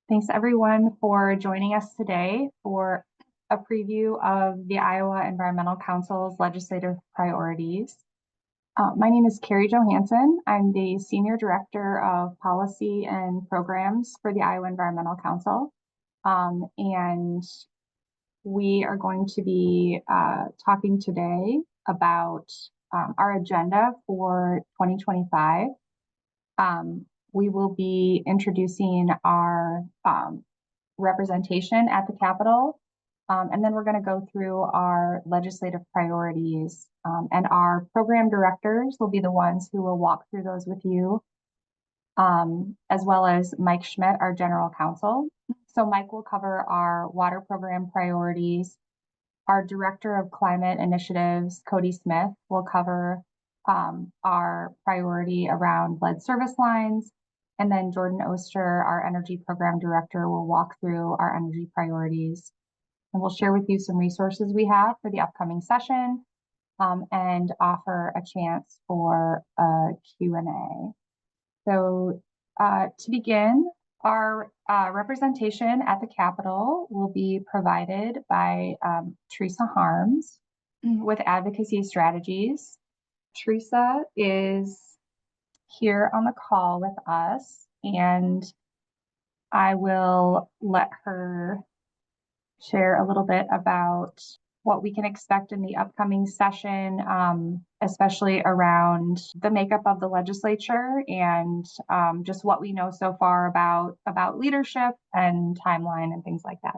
Thanks everyone for joining us today for a preview of the Iowa Environmental Council's legislative priorities. My name is Carrie Johansson. I'm the Senior Director of Policy and Programs for the Iowa Environmental Council. And we are going to be talking today about our agenda for 2025. We will be introducing our representation at the Capitol, and then we're going to go through our legislative priorities, and our program directors will be the ones who will walk through those with you, as well as Mike Schmidt, our general counsel. So Mike will cover our water program priorities. Our director of climate initiatives, Cody Smith, will cover our priority around lead service lines. And then Jordan Oster, our energy program director, will walk through our energy priorities. And we'll share with you some resources we have for the upcoming session, and offer a chance for a Q&A. So to begin, our representation at the Capitol will be provided by Teresa Harms with Advocacy Strategies. Teresa is here on the call with us, and I will let her share a little bit about what we can expect in the upcoming session, especially around the makeup of the legislature and just what we know so far about leadership and timeline and things like that.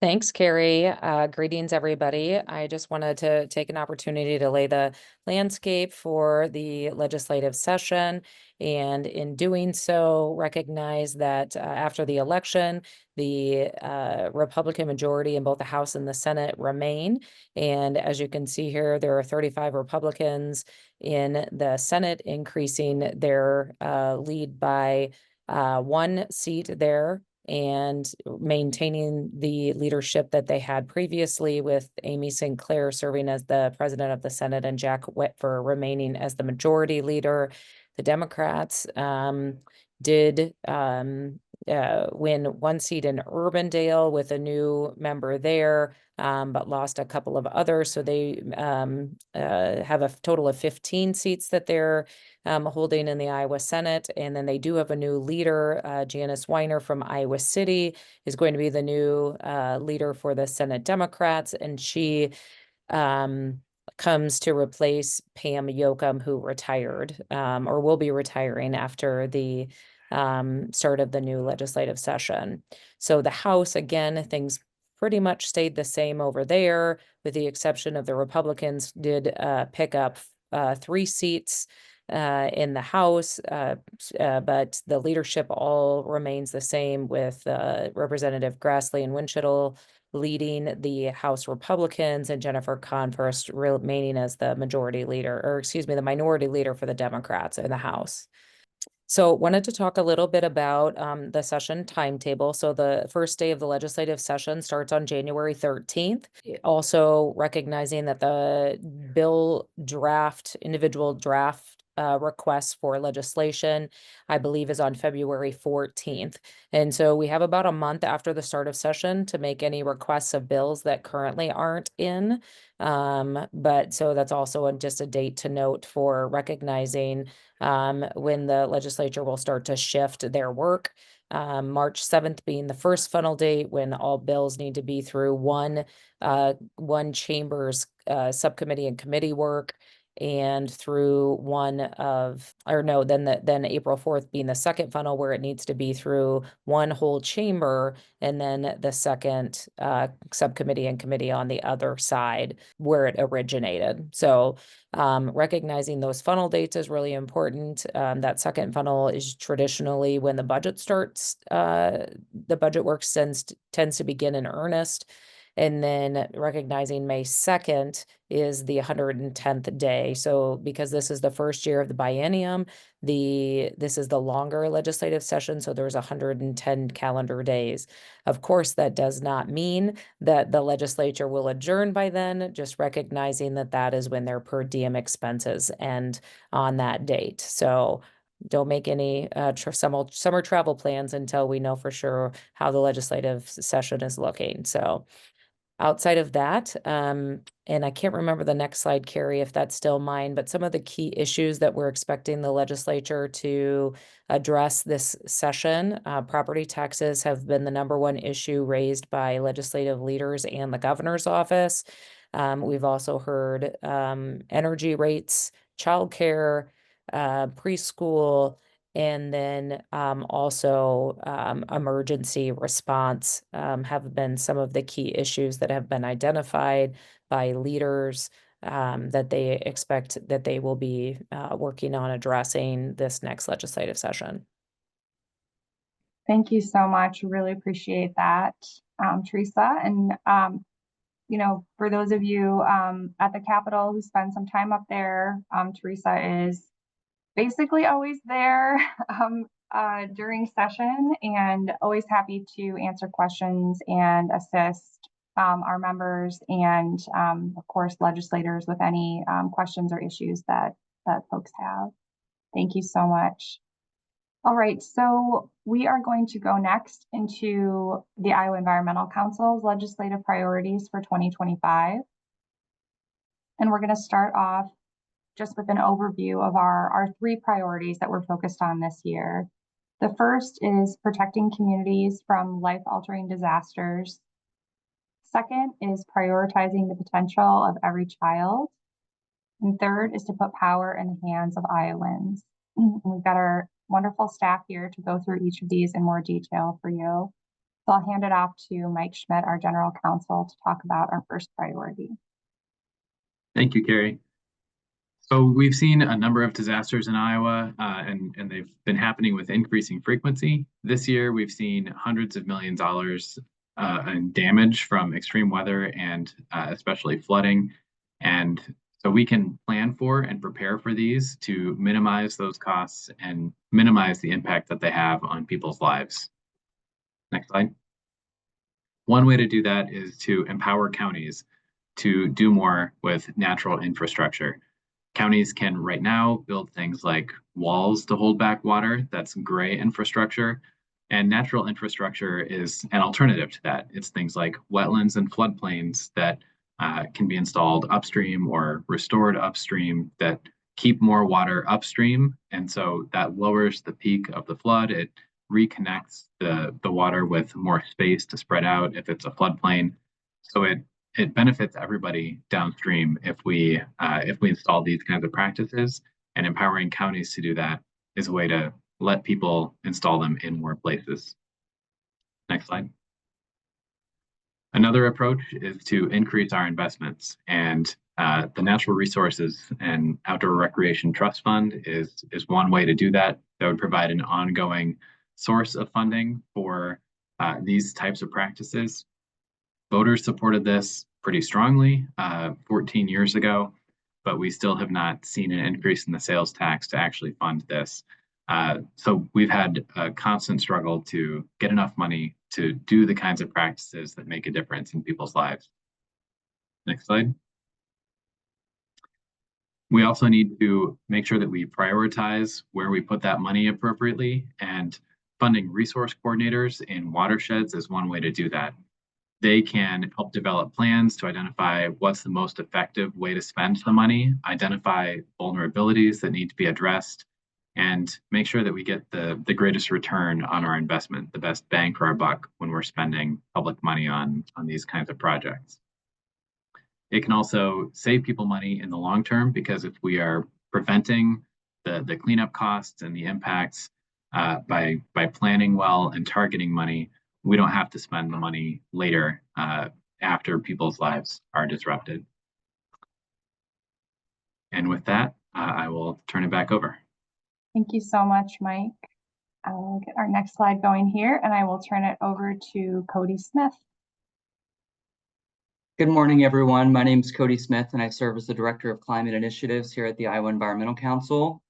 Thanks, Carrie. Greetings, everybody. I just wanted to take an opportunity to lay the landscape for the legislative session, and in doing so, recognize that after the election, the Republican majority in both the House and the Senate remain. And as you can see here, there are 35 Republicans in the Senate, increasing their lead by 1 seat there, and maintaining the leadership that they had previously, with Amy Sinclair serving as the president of the Senate and Jack Whitver remaining as the majority leader. The Democrats did win 1 seat in Urbandale with a new member there, but lost a couple of others. So they have a total of 15 seats that they're holding in the Iowa Senate. And then they do have a new leader. Janice Weiner from Iowa City is going to be the new leader for the Senate Democrats. And she comes to replace Pam Yoakum, who retired or will be retiring after the start of the new legislative session. So the House, again, things pretty much stayed the same over there, with the exception of the Republicans did pick up 3 seats in the House, but the leadership all remains the same, with Representative Grassley and Winchell leading the House Republicans and Jennifer Converse remaining as the majority leader, or excuse me, the minority leader for the Democrats in the House. So wanted to talk a little bit about the session timetable. So the first day of the legislative session starts on January 13th. Also recognizing that the individual draft requests for legislation, I believe, is on February 14th. And so we have about a month after the start of session to make any requests of bills that currently aren't in. But so that's also just a date to note for recognizing when the legislature will start to shift their work. March 7th being the first funnel date, when all bills need to be through one chamber's subcommittee and committee work, and through then April 4th being the second funnel, where it needs to be through one whole chamber, and then the second subcommittee and committee on the other side where it originated. So recognizing those funnel dates is really important. That second funnel is traditionally when the budget starts. The budget work tends to begin in earnest. And then recognizing May 2nd is the 110th day. So because this is the first year of the biennium, this is the longer legislative session, so there's 110 calendar days. Of course, that does not mean that the legislature will adjourn by then, just recognizing that that is when their per diem expenses end on that date. So don't make any summer travel plans until we know for sure how the legislative session is looking. So outside of that, and I can't remember the next slide, Carrie, if that's still mine, but some of the key issues that we're expecting the legislature to address this session, property taxes have been the #1 issue raised by legislative leaders and the governor's office. We've also heard energy rates, childcare, preschool, and then also emergency response have been some of the key issues that have been identified by leaders that they expect that they will be working on addressing this next legislative session. Thank you so much. Really appreciate that, Teresa. And, for those of you at the Capitol who spend some time up there, Teresa is basically always there during session and always happy to answer questions and assist our members and, of course, legislators with any questions or issues that folks have. Thank you so much. All right, so we are going to go next into the Iowa Environmental Council's legislative priorities for 2025. And we're going to start off just with an overview of our 3 priorities that we're focused on this year. The first is protecting communities from life-altering disasters. Second is prioritizing the potential of every child. And third is to put power in the hands of Iowans. And we've got our wonderful staff here to go through each of these in more detail for you. So I'll hand it off to Mike Schmidt, our general counsel, to talk about our first priority. Thank you, Carrie. So we've seen a number of disasters in Iowa, and they've been happening with increasing frequency. This year, we've seen hundreds of millions of dollars in damage from extreme weather and especially flooding. And so we can plan for and prepare for these to minimize those costs and minimize the impact that they have on people's lives. Next slide. One way to do that is to empower counties to do more with natural infrastructure. Counties can right now build things like walls to hold back water. That's gray infrastructure. And natural infrastructure is an alternative to that. It's things like wetlands and floodplains that can be installed upstream or restored upstream that keep more water upstream. And so that lowers the peak of the flood. It reconnects the water with more space to spread out if it's a floodplain. So it benefits everybody downstream if we install these kinds of practices, and empowering counties to do that is a way to let people install them in more places. Next slide. Another approach is to increase our investments, and the Natural Resources and Outdoor Recreation Trust Fund is one way to do that. That would provide an ongoing source of funding for these types of practices. Voters supported this pretty strongly 14 years ago, but we still have not seen an increase in the sales tax to actually fund this. So we've had a constant struggle to get enough money to do the kinds of practices that make a difference in people's lives. Next slide. We also need to make sure that we prioritize where we put that money appropriately, and funding resource coordinators in watersheds is one way to do that. They can help develop plans to identify what's the most effective way to spend the money, identify vulnerabilities that need to be addressed, and make sure that we get the greatest return on our investment, the best bang for our buck when we're spending public money on these kinds of projects. It can also save people money in the long term, because if we are preventing the cleanup costs and the impacts by planning well and targeting money, we don't have to spend the money later after people's lives are disrupted. And with that, I will turn it back over. Thank you so much, Mike. I'll get our next slide going here, and I will turn it over to Cody Smith. Good morning, everyone. My name is Cody Smith, and I serve as the Director of Climate Initiatives here at the Iowa Environmental Council.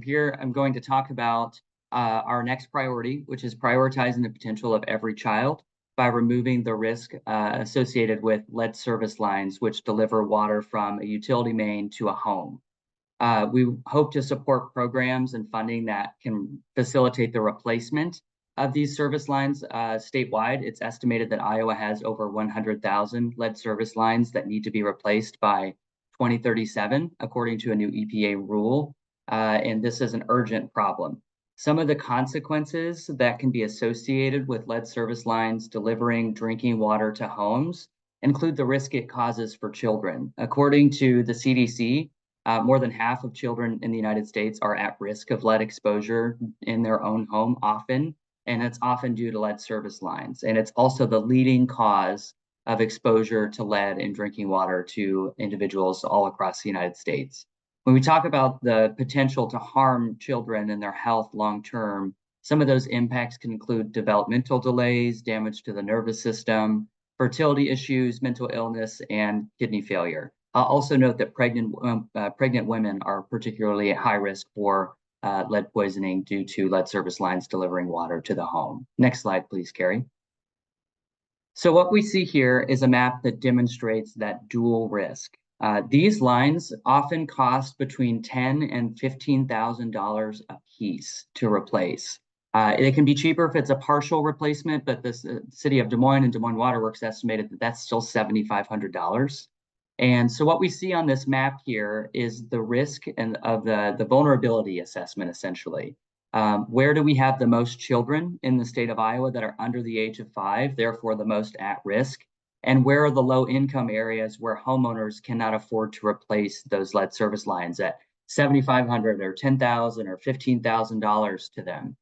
Here, I'm going to talk about our next priority, which is prioritizing the potential of every child by removing the risk associated with lead service lines, which deliver water from a utility main to a home. We hope to support programs and funding that can facilitate the replacement of these service lines statewide. It's estimated that Iowa has over 100,000 lead service lines that need to be replaced by 2037, according to a new EPA rule. And this is an urgent problem. Some of the consequences that can be associated with lead service lines delivering drinking water to homes include the risk it causes for children. According to the CDC, more than half of children in the United States are at risk of lead exposure in their own home often, and it's often due to lead service lines. And it's also the leading cause of exposure to lead in drinking water to individuals all across the United States. When we talk about the potential to harm children and their health long-term, some of those impacts can include developmental delays, damage to the nervous system, fertility issues, mental illness, and kidney failure. I'll also note that pregnant women are particularly at high risk for lead poisoning due to lead service lines delivering water to the home. Next slide, please, Carrie. So what we see here is a map that demonstrates that dual risk. These lines often cost between $10,000 and $15,000 a piece to replace. It can be cheaper if it's a partial replacement, but the city of Des Moines and Des Moines Water Works estimated that that's still $7,500. And so what we see on this map here is the risk and of the vulnerability assessment, essentially. Where do we have the most children in the state of Iowa that are under the age of 5, therefore the most at risk? And where are the low income areas where homeowners cannot afford to replace those lead service lines at $7,500 or $10,000 or $15,000 to them,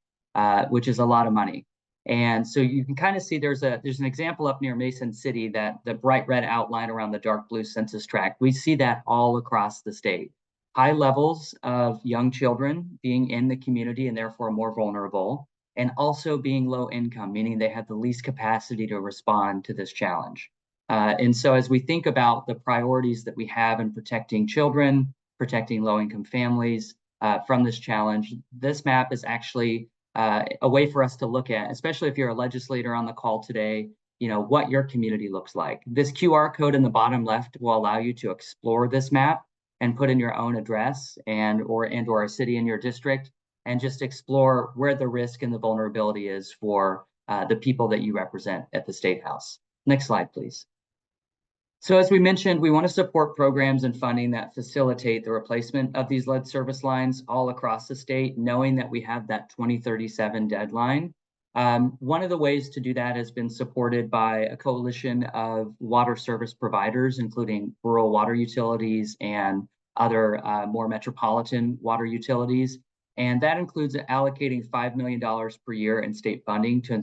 which is a lot of money. And so you can kind of see there's an example up near Mason City, that the bright red outline around the dark blue census tract. We see that all across the state. High levels of young children being in the community and therefore more vulnerable, and also being low income, meaning they have the least capacity to respond to this challenge. And so as we think about the priorities that we have in protecting children, protecting low income families from this challenge, this map is actually a way for us to look at, especially if you're a legislator on the call today, what your community looks like. This QR code in the bottom left will allow you to explore this map and put in your own address or a city in your district, and just explore where the risk and the vulnerability is for the people that you represent at the State House. Next slide, please. So as we mentioned, we want to support programs and funding that facilitate the replacement of these lead service lines all across the state, knowing that we have that 2037 deadline. One of the ways to do that has been supported by a coalition of water service providers, including rural water utilities and other more metropolitan water utilities. And that includes allocating $5 million per year in state funding to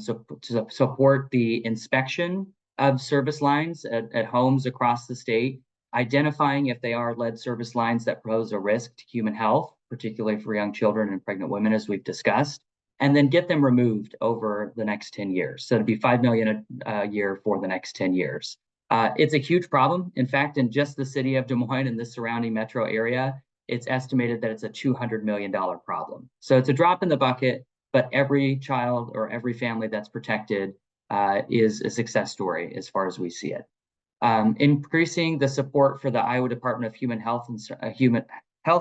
support the inspection of service lines at homes across the state, identifying if they are lead service lines that pose a risk to human health, particularly for young children and pregnant women, as we've discussed, and then get them removed over the next 10 years. So it'd be $5 million a year for the next 10 years. It's a huge problem. In fact, in just the city of Des Moines and the surrounding metro area, it's estimated that it's a $200 million problem. So it's a drop in the bucket, but every child or every family that's protected is a success story as far as we see it. Increasing the support for the Iowa Department of Human Health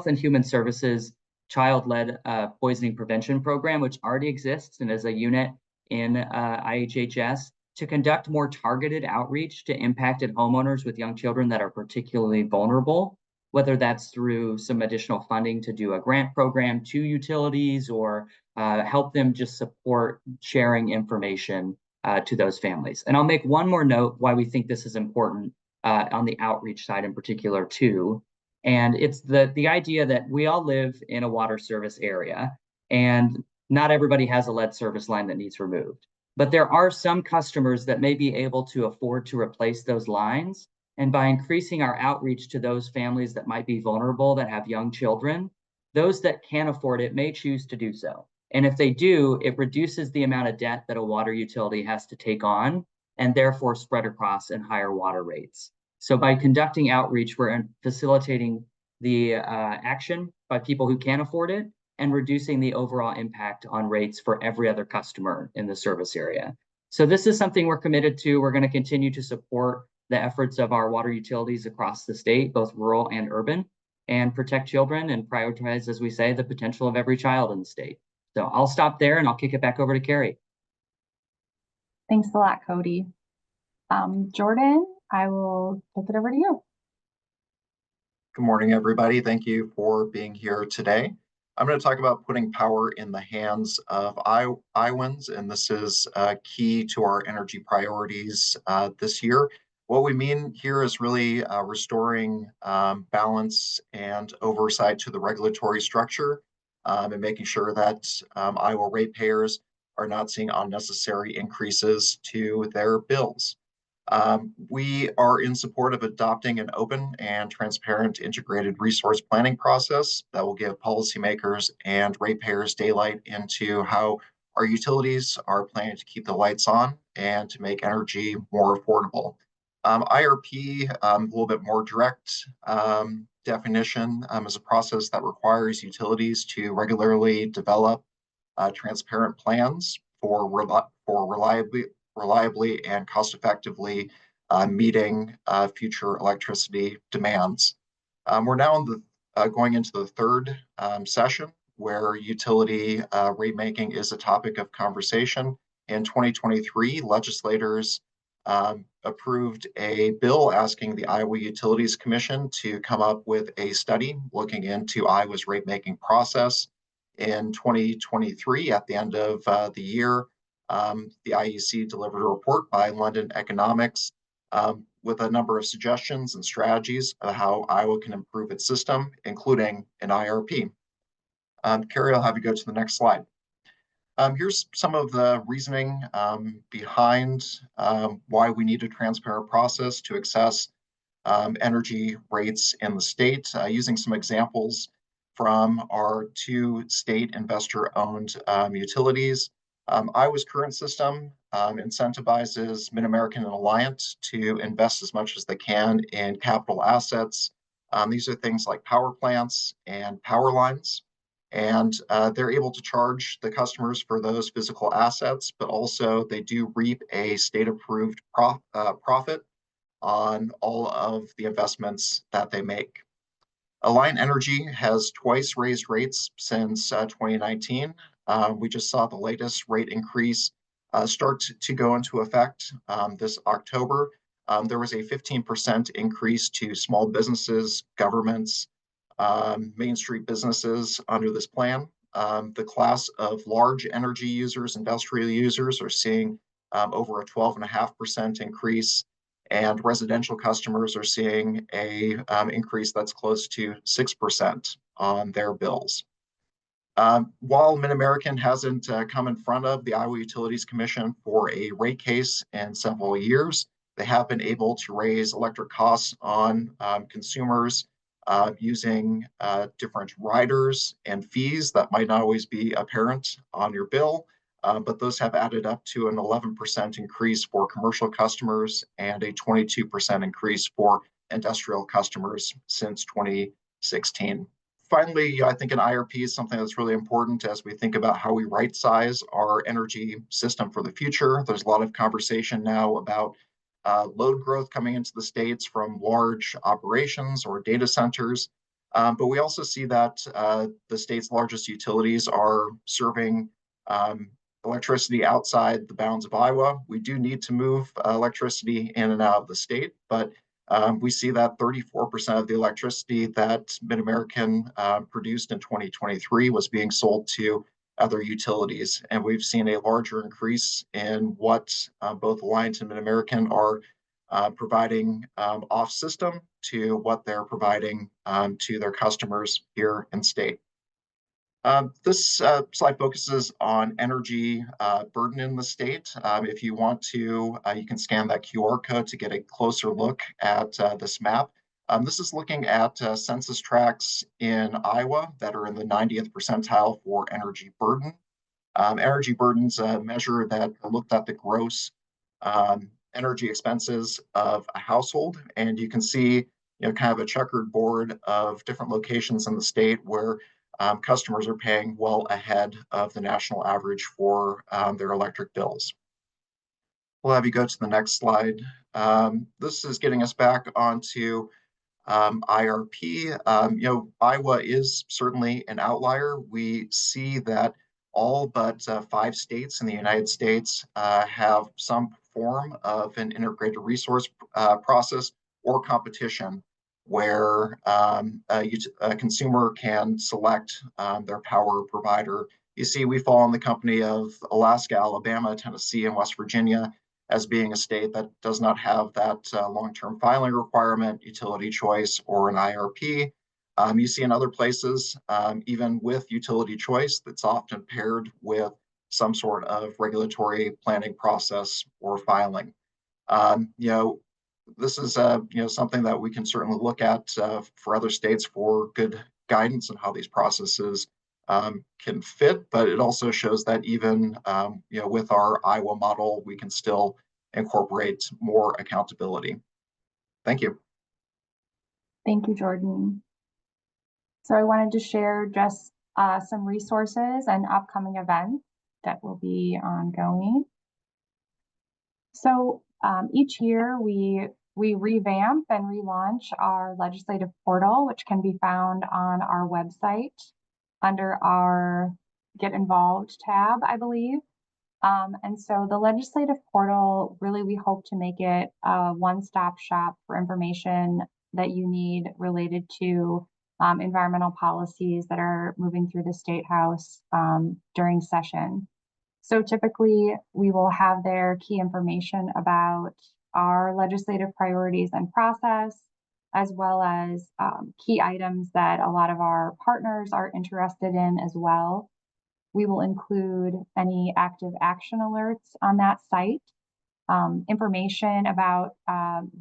and Human Services child-led poisoning prevention program, which already exists and is a unit in IHHS, to conduct more targeted outreach to impacted homeowners with young children that are particularly vulnerable, whether that's through some additional funding to do a grant program to utilities, or help them just support sharing information to those families. And I'll make one more note why we think this is important on the outreach side in particular too. And it's the idea that we all live in a water service area, and not everybody has a lead service line that needs removed. But there are some customers that may be able to afford to replace those lines. And by increasing our outreach to those families that might be vulnerable, that have young children, those that can afford it may choose to do so. And if they do, it reduces the amount of debt that a water utility has to take on, and therefore spread across in higher water rates. So by conducting outreach, we're facilitating the action by people who can afford it, and reducing the overall impact on rates for every other customer in the service area. So this is something we're committed to. We're going to continue to support the efforts of our water utilities across the state, both rural and urban. and protect children and prioritize, as we say, the potential of every child in the state. So I'll stop there and I'll kick it back over to Carrie. Thanks a lot, Cody. Jordan, I will flip it over to you. Good morning, everybody. Thank you for being here today. I'm going to talk about putting power in the hands of Iowans, and this is key to our energy priorities this year. What we mean here is really restoring balance and oversight to the regulatory structure and making sure that Iowa ratepayers are not seeing unnecessary increases to their bills. We are in support of adopting an open and transparent integrated resource planning process that will give policymakers and ratepayers daylight into how our utilities are planning to keep the lights on and to make energy more affordable. IRP, a little bit more direct definition, is a process that requires utilities to regularly develop transparent plans for reliably and cost-effectively meeting future electricity demands. We're now going into the third session where utility rate making is a topic of conversation. In 2023, legislators approved a bill asking the Iowa Utilities Commission to come up with a study looking into Iowa's rate making process. In 2023, at the end of the year, the IUC delivered a report by London Economics with a number of suggestions and strategies of how Iowa can improve its system, including an IRP. Carrie, I'll have you go to the next slide. Here's some of the reasoning behind why we need a transparent process to assess energy rates in the state, using some examples from our two state investor-owned utilities. Iowa's current system incentivizes Mid-American and Alliant to invest as much as they can in capital assets. These are things like power plants and power lines. And they're able to charge the customers for those physical assets, but also they do reap a state-approved profit on all of the investments that they make. Alliant Energy has twice raised rates since 2019. We just saw the latest rate increase start to go into effect this October. There was a 15% increase to small businesses, governments, Main Street businesses under this plan. The class of large energy users, industrial users, are seeing over a 12.5% increase, and residential customers are seeing a increase that's close to 6% on their bills. While Mid-American hasn't come in front of the Iowa Utilities Commission for a rate case in several years, they have been able to raise electric costs on consumers using different riders and fees that might not always be apparent on your bill, but those have added up to an 11% increase for commercial customers and a 22% increase for industrial customers since 2016. Finally, I think an IRP is something that's really important as we think about how we right-size our energy system for the future. There's a lot of conversation now about load growth coming into the states from large operations or data centers. But we also see that the state's largest utilities are serving electricity outside the bounds of Iowa. We do need to move electricity in and out of the state, but we see that 34% of the electricity that Mid-American produced in 2023 was being sold to other utilities. And we've seen a larger increase in what both Alliant and Mid-American are providing off system to what they're providing to their customers here in state. This slide focuses on energy burden in the state. If you want to, you can scan that QR code to get a closer look at this map. This is looking at census tracts in Iowa that are in the 90th percentile for energy burden. Energy burden's a measure that looked at the gross energy expenses of a household, and you can see, kind of a checkered board of different locations in the state where customers are paying well ahead of the national average for their electric bills. We'll have you go to the next slide. This is getting us back onto IRP. Iowa is certainly an outlier. We see that all but 5 states in the United States have some form of an integrated resource process or competition where a consumer can select their power provider. You see, we fall in the company of Alaska, Alabama, Tennessee, and West Virginia as being a state that does not have that long-term filing requirement, utility choice, or an IRP. You see in other places, even with utility choice, that's often paired with some sort of regulatory planning process or filing. This is something that we can certainly look at for other states for good guidance on how these processes can fit, but it also shows that even with our Iowa model, we can still incorporate more accountability. Thank you. Thank you, Jordan. So I wanted to share just some resources and upcoming events that will be ongoing. So each year we revamp and relaunch our legislative portal, which can be found on our website under our Get Involved tab, I believe. And so the legislative portal, really, we hope to make it a one-stop shop for information that you need related to environmental policies that are moving through the State House during session. So typically, we will have there key information about our legislative priorities and process, as well as key items that a lot of our partners are interested in as well. We will include any active action alerts on that site, information about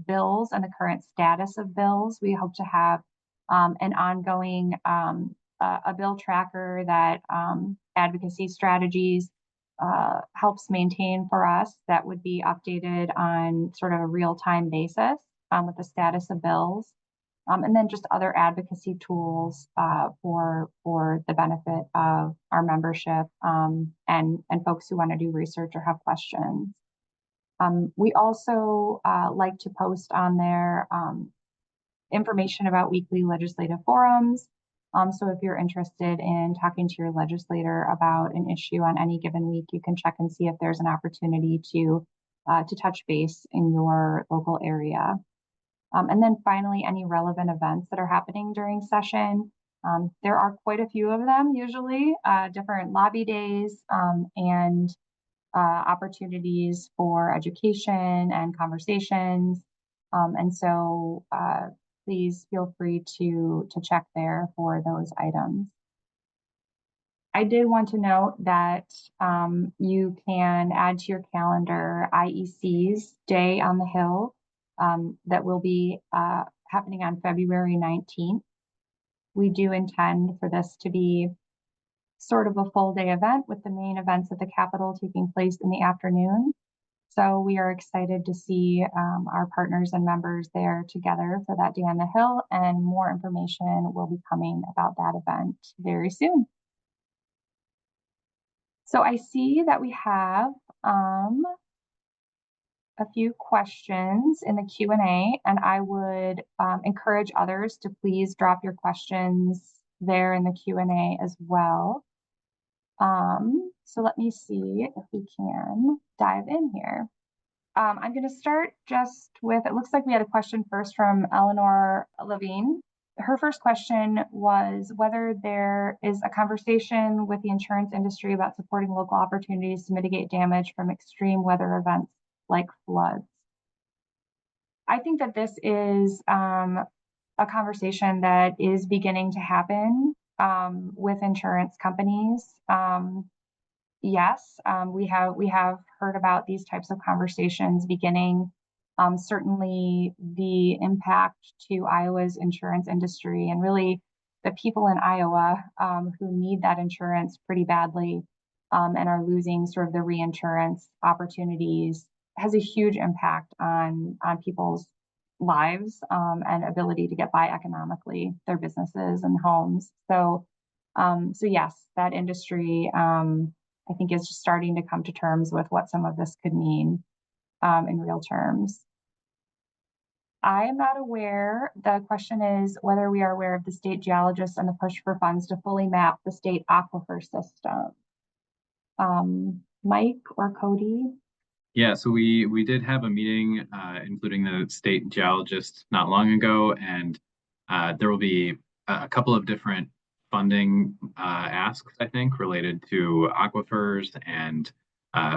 bills and the current status of bills. We hope to have an ongoing a bill tracker that Advocacy Strategies helps maintain for us that would be updated on sort of a real-time basis with the status of bills. And then just other advocacy tools for the benefit of our membership and folks who want to do research or have questions. We also like to post on there information about weekly legislative forums. So if you're interested in talking to your legislator about an issue on any given week, you can check and see if there's an opportunity to touch base in your local area. And then finally, any relevant events that are happening during session. There are quite a few of them, usually, different lobby days and opportunities for education and conversations. And so please feel free to check there for those items. I did want to note that you can add to your calendar IEC's Day on the Hill. That will be happening on February 19th. We do intend for this to be sort of a full day event with the main events at the Capitol taking place in the afternoon. So we are excited to see our partners and members there together for that Day on the Hill, and more information will be coming about that event very soon. So I see that we have a few questions in the Q&A, and I would encourage others to please drop your questions there in the Q&A as well. So let me see if we can dive in here. I'm going to start just with, it looks like we had a question first from Eleanor Levine. Her first question was whether there is a conversation with the insurance industry about supporting local opportunities to mitigate damage from extreme weather events like floods. I think that this is a conversation that is beginning to happen with insurance companies. Yes, we have heard about these types of conversations beginning. Certainly the impact to Iowa's insurance industry and really the people in Iowa who need that insurance pretty badly and are losing sort of the reinsurance opportunities has a huge impact on people's lives and ability to get by economically, their businesses and homes. So yes, that industry I think is just starting to come to terms with what some of this could mean in real terms. I am not aware. The question is whether we are aware of the state geologists and the push for funds to fully map the state aquifer system. Mike or Cody? Yeah, so we did have a meeting, including the state geologist not long ago, and there will be a couple of different funding asks, I think, related to aquifers and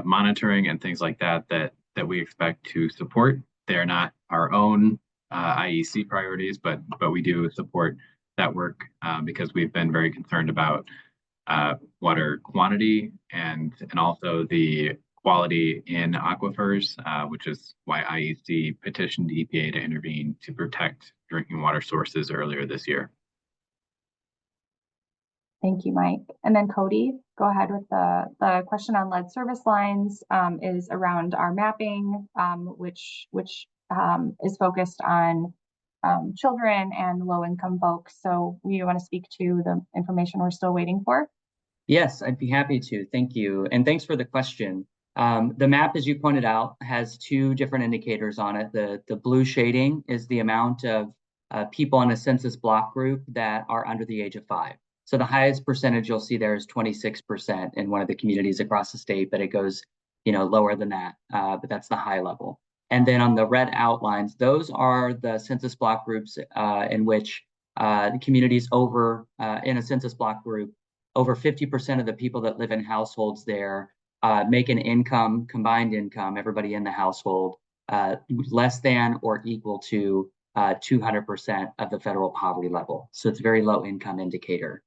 monitoring and things like that that we expect to support. They're not our own IEC priorities, but we do support that work because we've been very concerned about water quantity and also the quality in aquifers, which is why IEC petitioned EPA to intervene to protect drinking water sources earlier this year. Thank you, Mike. And then Cody, go ahead with the question on lead service lines is around our mapping, which is focused on children and low-income folks. So you want to speak to the information we're still waiting for? Yes, I'd be happy to. Thank you. And thanks for the question. The map, as you pointed out, has two different indicators on it. The blue shading is the amount of people in a census block group that are under the age of 5. So the highest percentage you'll see there is 26% in one of the communities across the state, but it goes, lower than that. But that's the high level. And then on the red outlines, those are the census block groups in which the communities over in a census block group, over 50% of the people that live in households there make an income, combined income, everybody in the household, less than or equal to 200% of the federal poverty level. So it's a very low income indicator.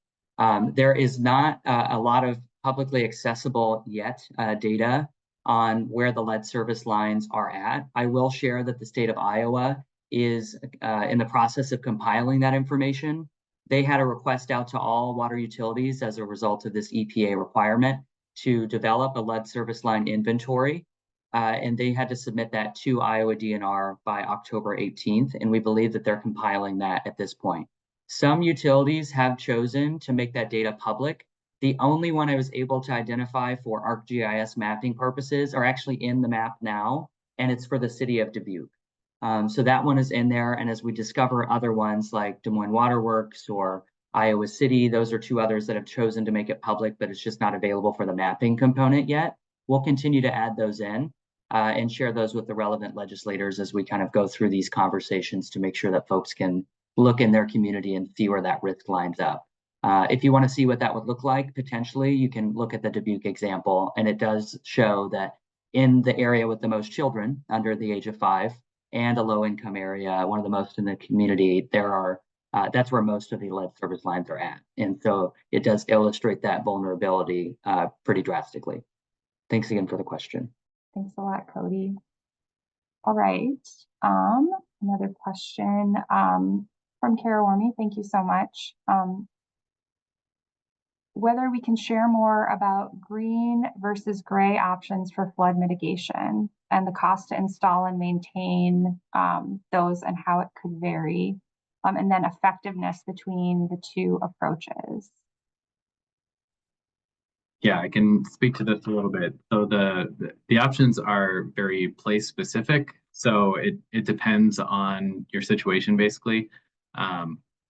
There is not a lot of publicly accessible yet data on where the lead service lines are at. I will share that the state of Iowa is in the process of compiling that information. They had a request out to all water utilities as a result of this EPA requirement to develop a lead service line inventory. And they had to submit that to Iowa DNR by October 18th. And we believe that they're compiling that at this point. Some utilities have chosen to make that data public. The only one I was able to identify for ArcGIS mapping purposes are actually in the map now, and it's for the city of Dubuque. So that one is in there. And as we discover other ones like Des Moines Waterworks or Iowa City, those are two others that have chosen to make it public, but it's just not available for the mapping component yet. We'll continue to add those in and share those with the relevant legislators as we kind of go through these conversations to make sure that folks can look in their community and see where that risk lines up. If you want to see what that would look like, potentially, you can look at the Dubuque example, and it does show that in the area with the most children under the age of 5 and a low-income area, one of the most in the community, that's where most of the lead service lines are at. And so it does illustrate that vulnerability pretty drastically. Thanks again for the question. Thanks a lot, Cody. All right. Another question from Kara Wormy. Thank you so much. Whether we can share more about green versus gray options for flood mitigation and the cost to install and maintain those and how it could vary, and then effectiveness between the two approaches. Yeah, I can speak to this a little bit. So the options are very place specific. So it depends on your situation basically,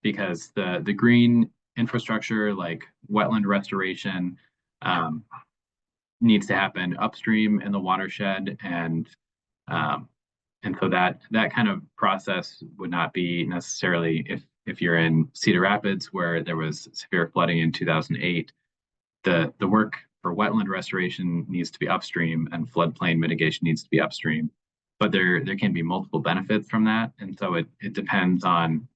because the green infrastructure like wetland restoration needs to happen upstream in the watershed, and so that kind of process would not be necessarily if you're in Cedar Rapids where there was severe flooding in 2008. The work for wetland restoration needs to be upstream and floodplain mitigation needs to be upstream. But there can be multiple benefits from that. And so it depends on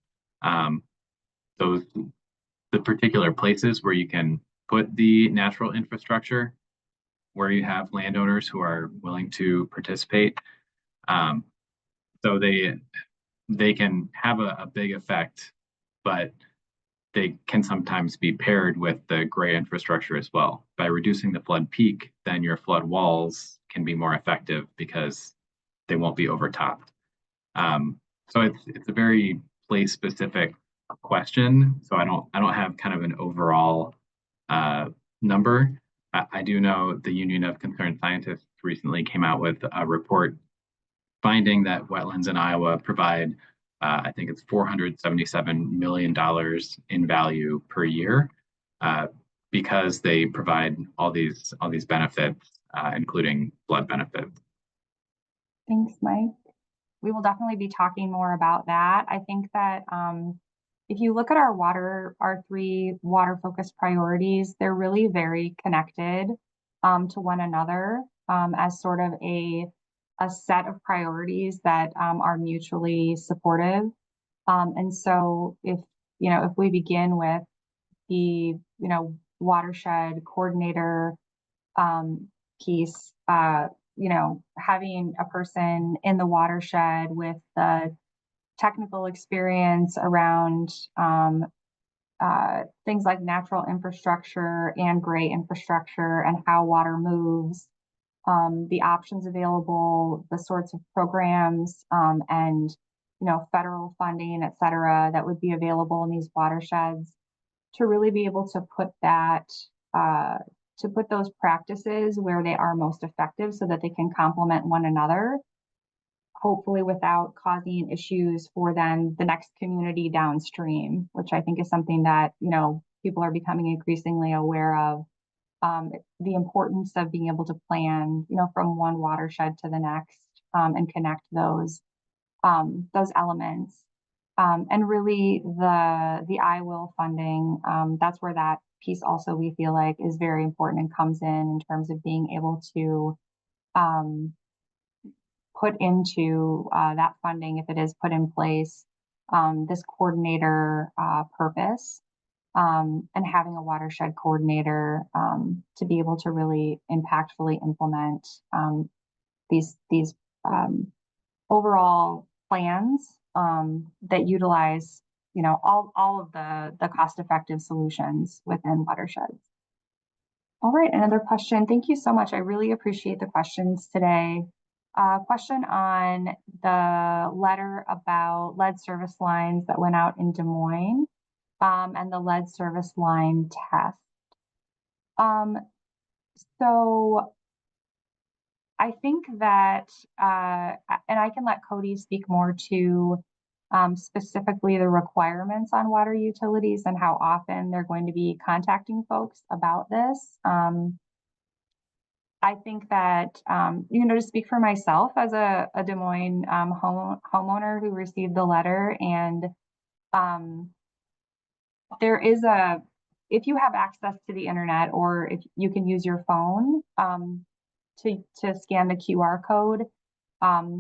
the particular places where you can put the natural infrastructure, where you have landowners who are willing to participate. So they can have a big effect, but they can sometimes be paired with the gray infrastructure as well. By reducing the flood peak, then your flood walls can be more effective because they won't be overtopped. So it's a very place specific question. So I don't have kind of an overall number. I do know the Union of Concerned Scientists recently came out with a report finding that wetlands in Iowa provide, I think it's $477 million in value per year, because they provide all these benefits, including flood benefits. Thanks, Mike. We will definitely be talking more about that. I think that if you look at our three water focused priorities, they're really very connected to one another as sort of a set of priorities that are mutually supportive. And so if we begin with the watershed coordinator piece, having a person in the watershed with the technical experience around things like natural infrastructure and gray infrastructure and how water moves, the options available, the sorts of programs and federal funding, et cetera, that would be available in these watersheds to really be able to put those practices where they are most effective so that they can complement one another, hopefully without causing issues for then the next community downstream, which I think is something that, people are becoming increasingly aware of, the importance of being able to plan, from one watershed to the next, and connect those elements. And really the IWIL funding, that's where that piece also we feel like is very important and comes in terms of being able to put into that funding, if it is put in place, this coordinator purpose, and having a watershed coordinator to be able to really impactfully implement these overall plans that utilize, all of the cost-effective solutions within watersheds. All right, another question. Thank you so much. I really appreciate the questions today. Question on the letter about lead service lines that went out in Des Moines and the lead service line test. So I think that, and I can let Cody speak more to specifically the requirements on water utilities and how often they're going to be contacting folks about this. I think that, to speak for myself as a Des Moines homeowner who received the letter, and there is if you have access to the internet or if you can use your phone to scan the QR code,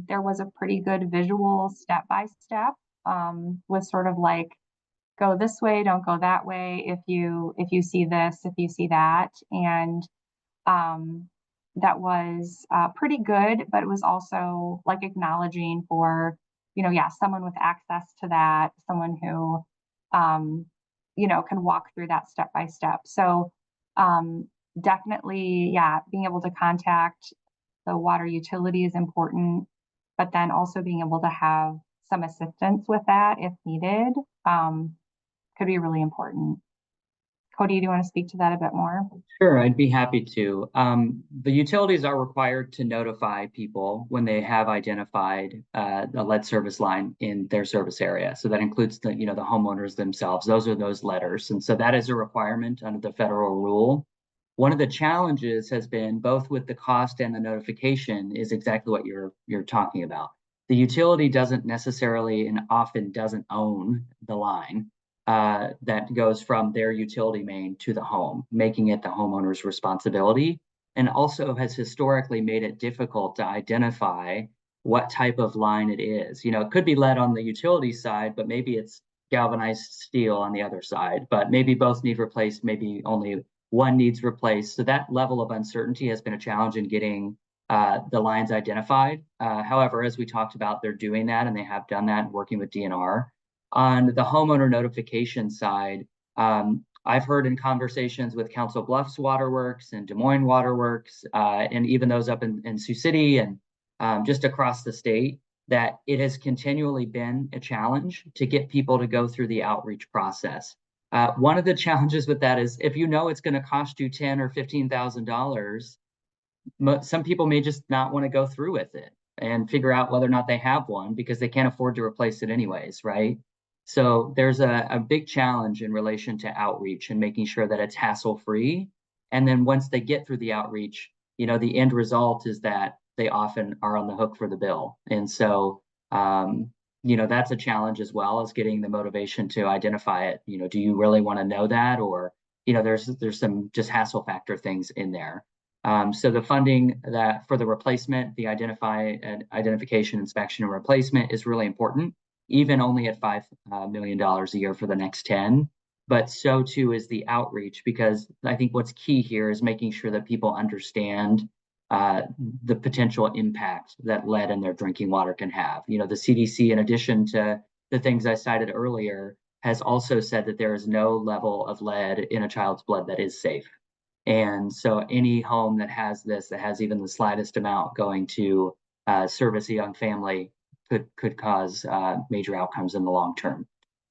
there was a pretty good visual step-by-step with sort of like, go this way, don't go that way, if you see this, if you see that. And that was pretty good, but it was also like acknowledging for, someone with access to that, someone who, can walk through that step by step. So definitely, being able to contact the water utility is important, but then also being able to have some assistance with that if needed could be really important. Cody, do you want to speak to that a bit more? Sure, I'd be happy to. The utilities are required to notify people when they have identified a lead service line in their service area. So that includes the homeowners themselves. Those are those letters. And so that is a requirement under the federal rule. One of the challenges has been, both with the cost and the notification, is exactly what you're talking about. The utility doesn't necessarily and often doesn't own the line that goes from their utility main to the home, making it the homeowner's responsibility, and also has historically made it difficult to identify what type of line it is. It could be lead on the utility side, but maybe it's galvanized steel on the other side, but maybe both need replaced, maybe only one needs replaced. So that level of uncertainty has been a challenge in getting the lines identified. However, as we talked about, they're doing that, and they have done that, working with DNR. On the homeowner notification side, I've heard in conversations with Council Bluffs Waterworks and Des Moines Waterworks, and even those up in Sioux City and just across the state, that it has continually been a challenge to get people to go through the outreach process. One of the challenges with that is, if it's going to cost you $10,000 or $15,000, some people may just not want to go through with it. and figure out whether or not they have one because they can't afford to replace it anyways, right? So there's a big challenge in relation to outreach and making sure that it's hassle-free. And then once they get through the outreach, the end result is that they often are on the hook for the bill. And so, that's a challenge as well as getting the motivation to identify it. Do you really want to know that? Or, there's some just hassle factor things in there. So the funding that for the replacement, the identification, inspection, and replacement is really important, even only at $5 million a year for the next 10. But so too is the outreach, because I think what's key here is making sure that people understand the potential impact that lead in their drinking water can have. The CDC, in addition to the things I cited earlier, has also said that there is no level of lead in a child's blood that is safe. And so any home that has this, that has even the slightest amount going to service a young family could cause major outcomes in the long term.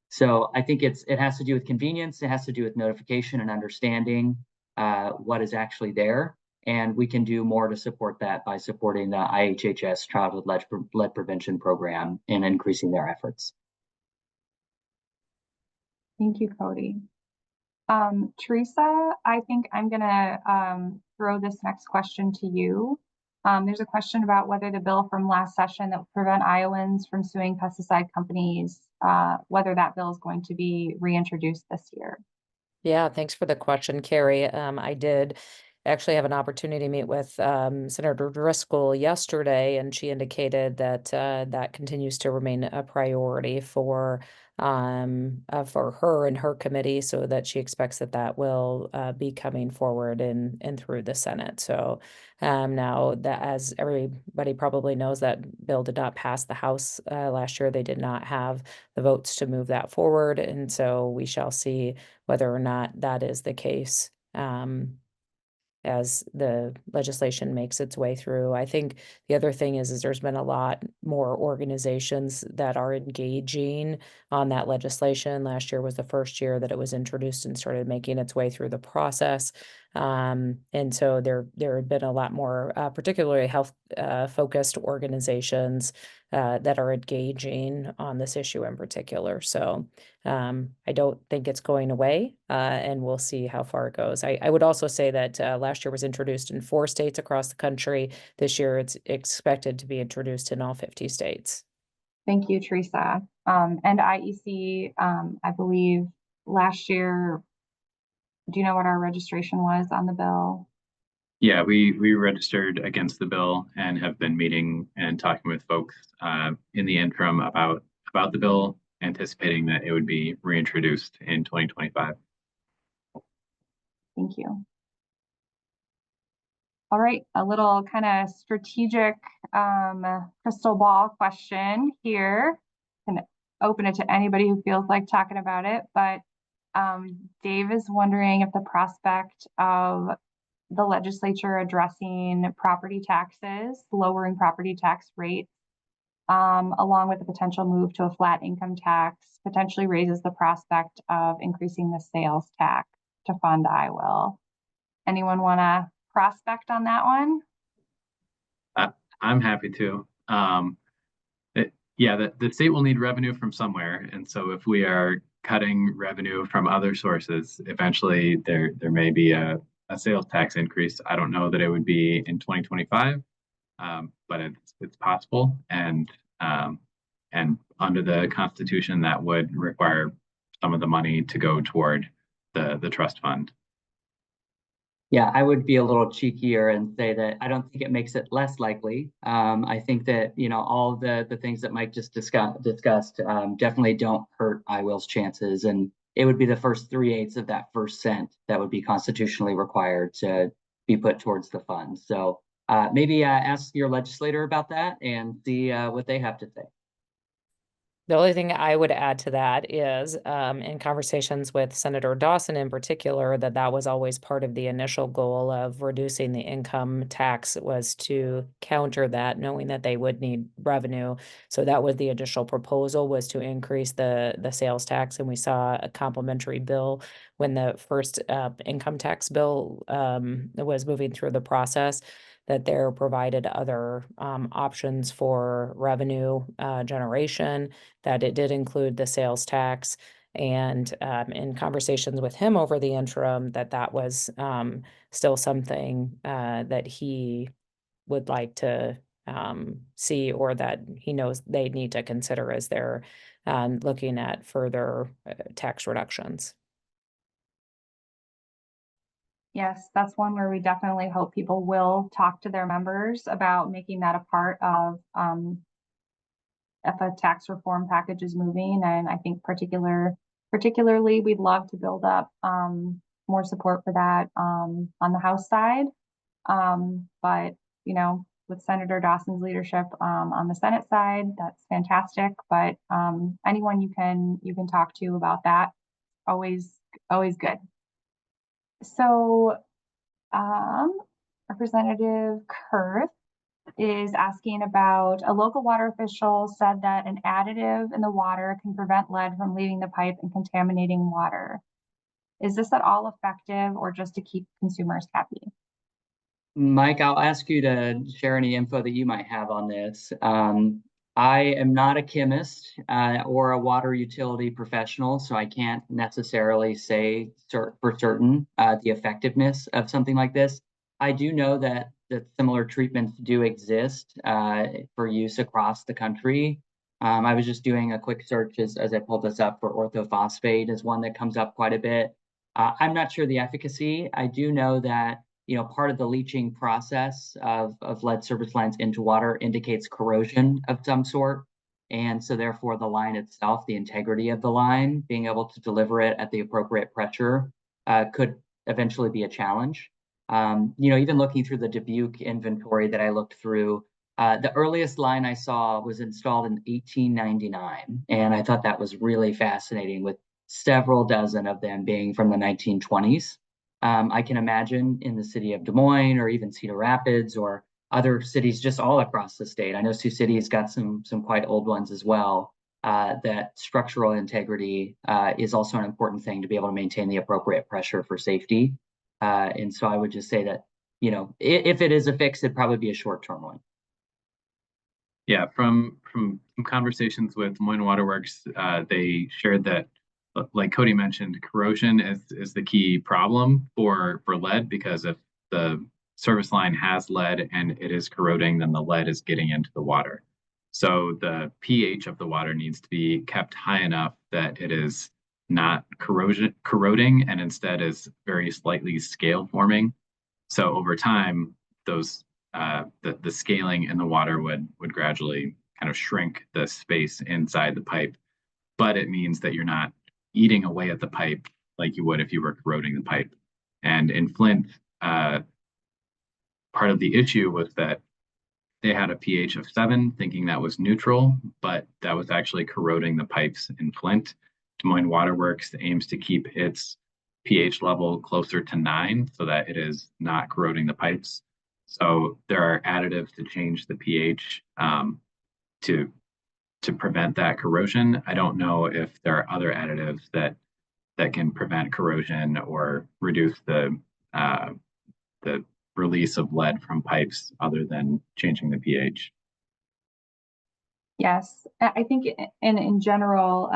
So I think it has to do with convenience. It has to do with notification and understanding what is actually there. And we can do more to support that by supporting the IHHS Childhood Lead Prevention Program and increasing their efforts. Thank you, Cody. Teresa, I think I'm gonna throw this next question to you. There's a question about whether the bill from last session that would prevent Iowans from suing pesticide companies, whether that bill is going to be reintroduced this year. Yeah, thanks for the question, Carrie. I did actually have an opportunity to meet with Senator Driscoll yesterday, and she indicated that that continues to remain a priority for her and her committee, so that she expects that will be coming forward and through the Senate. So now that, as everybody probably knows, that bill did not pass the House last year. They did not have the votes to move that forward, and so we shall see whether or not that is the case as the legislation makes its way through. I think the other thing is there's been a lot more organizations that are engaging on that legislation. Last year was the first year that it was introduced and started making its way through the process. And so there had been a lot more, particularly health focused organizations that are engaging on this issue in particular. So I don't think it's going away, and we'll see how far it goes. I would also say that last year was introduced in 4 states across the country. This year it's expected to be introduced in all 50 states. Thank you, Teresa. And IEC, I believe last year, do you know what our registration was on the bill? Yeah, we registered against the bill and have been meeting and talking with folks in the interim about the bill, anticipating that it would be reintroduced in 2025. Thank you. All right, a little kind of strategic crystal ball question here. And open it to anybody who feels like talking about it. But Dave is wondering if the prospect of the legislature addressing property taxes, lowering property tax rates, along with the potential move to a flat income tax, potentially raises the prospect of increasing the sales tax to fund IWIL. Anyone want to prospect on that one? I'm happy to. Yeah, the state will need revenue from somewhere, and so if we are cutting revenue from other sources, eventually there may be a sales tax increase. I don't know that it would be in 2025, but it's possible, and under the Constitution, that would require some of the money to go toward the trust fund. Yeah, I would be a little cheekier and say that I don't think it makes it less likely. I think that, all the things that Mike just discussed definitely don't hurt IWIL's chances. And it would be the first 3/8 of that first cent that would be constitutionally required to be put towards the fund. So maybe ask your legislator about that and see what they have to say. The only thing I would add to that is, in conversations with Senator Dawson in particular, that was always part of the initial goal of reducing the income tax, was to counter that, knowing that they would need revenue. So that was the initial proposal, was to increase the sales tax, and we saw a complementary bill when the first income tax bill was moving through the process, that there provided other options for revenue generation, that it did include the sales tax. And in conversations with him over the interim, that was still something that he would like to see, or that he knows they need to consider as they're looking at further tax reductions. Yes, that's one where we definitely hope people will talk to their members about making that a part of if a tax reform package is moving. And I think particularly we'd love to build up more support for that on the House side. But with Senator Dawson's leadership on the Senate side, that's fantastic. But anyone you can talk to about that, always good. So Representative Kurth is asking about, a local water official said that an additive in the water can prevent lead from leaving the pipe and contaminating water. Is this at all effective, or just to keep consumers happy? Mike, I'll ask you to share any info that you might have on this. I am not a chemist or a water utility professional, so I can't necessarily say for certain the effectiveness of something like this. I do know that similar treatments do exist for use across the country. I was just doing a quick search as I pulled this up for orthophosphate is one that comes up quite a bit. I'm not sure the efficacy. I do know that part of the leaching process of lead service lines into water indicates corrosion of some sort. And so therefore the line itself, the integrity of the line, being able to deliver it at the appropriate pressure could eventually be a challenge. Even looking through the Dubuque inventory that I looked through, the earliest line I saw was installed in 1899. And I thought that was really fascinating, with several dozen of them being from the 1920s. I can imagine in the city of Des Moines or even Cedar Rapids or other cities just all across the state. I know Sioux City's got some quite old ones as well. That structural integrity is also an important thing to be able to maintain the appropriate pressure for safety. And so I would just say that, if it is a fix, it'd probably be a short-term one. Yeah, from conversations with Des Moines Waterworks, they shared that, like Cody mentioned, corrosion is the key problem for lead, because if the service line has lead and it is corroding, then the lead is getting into the water. So the pH of the water needs to be kept high enough that it is not corroding, and instead is very slightly scale forming. So over time, those the scaling in the water would gradually kind of shrink the space inside the pipe, but it means that you're not eating away at the pipe like you would if you were corroding the pipe. And in Flint, part of the issue was that they had a pH of 7, thinking that was neutral, but that was actually corroding the pipes in Flint. Des Moines Waterworks aims to keep its pH level closer to 9 so that it is not corroding the pipes. So there are additives to change the pH to prevent that corrosion. I don't know if there are other additives that can prevent corrosion or reduce the release of lead from pipes other than changing the pH. Yes, I think in general,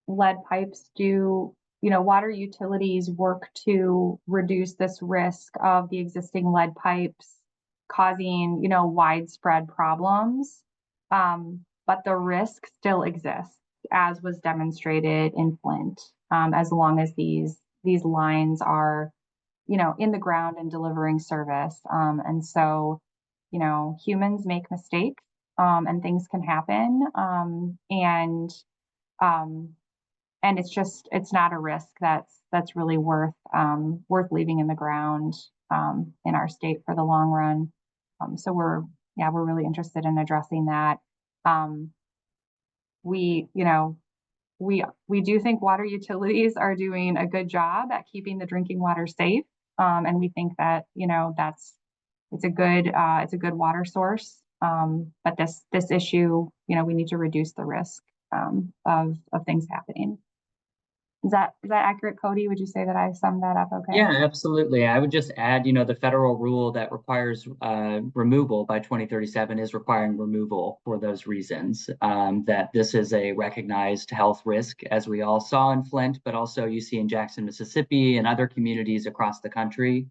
lead pipes do, water utilities work to reduce this risk of the existing lead pipes causing, widespread problems. But the risk still exists, as was demonstrated in Flint, as long as these lines are, in the ground and delivering service. And so, humans make mistakes, and things can happen. And it's not a risk that's really worth leaving in the ground in our state for the long run. So we're really interested in addressing that. we, you know, we do think water utilities are doing a good job at keeping the drinking water safe. And we think that, you know, it's a good water source. But this issue, you know, we need to reduce the risk of things happening. Is that accurate, Cody? Would you say that I summed that up okay? Yeah, absolutely. I would just add, you know, the federal rule that requires removal by 2037 is requiring removal for those reasons. That this is a recognized health risk, as we all saw in Flint, but also you see in Jackson, Mississippi, and other communities across the country.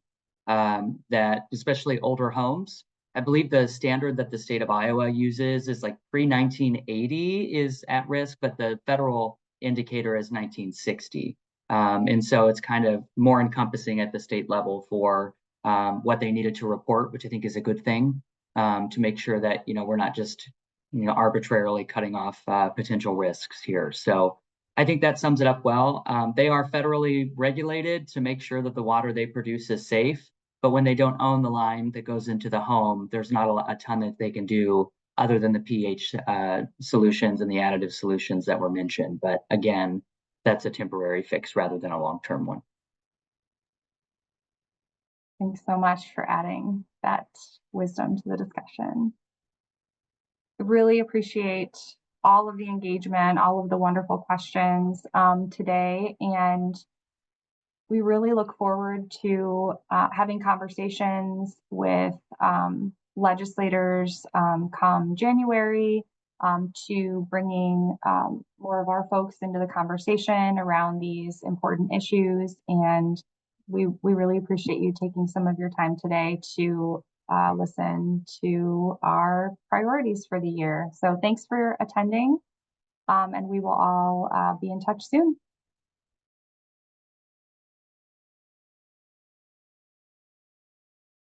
That especially older homes. I believe the standard that the state of Iowa uses is like pre-1980 is at risk, but the federal indicator is 1960. And so it's kind of more encompassing at the state level for what they needed to report, which I think is a good thing, to make sure that, you know, we're not just, you know, arbitrarily cutting off potential risks here. So I think that sums it up well. They are federally regulated to make sure that the water they produce is safe. But when they don't own the line that goes into the home, there's not a ton that they can do other than the pH solutions and the additive solutions that were mentioned. But again, that's a temporary fix rather than a long-term one. Thanks so much for adding that wisdom to the discussion. I really appreciate all of the engagement, all of the wonderful questions today, and we really look forward to having conversations with legislators come January, to bringing more of our folks into the conversation around these important issues. And we really appreciate you taking some of your time today to listen to our priorities for the year. So thanks for attending, and we will all be in touch soon.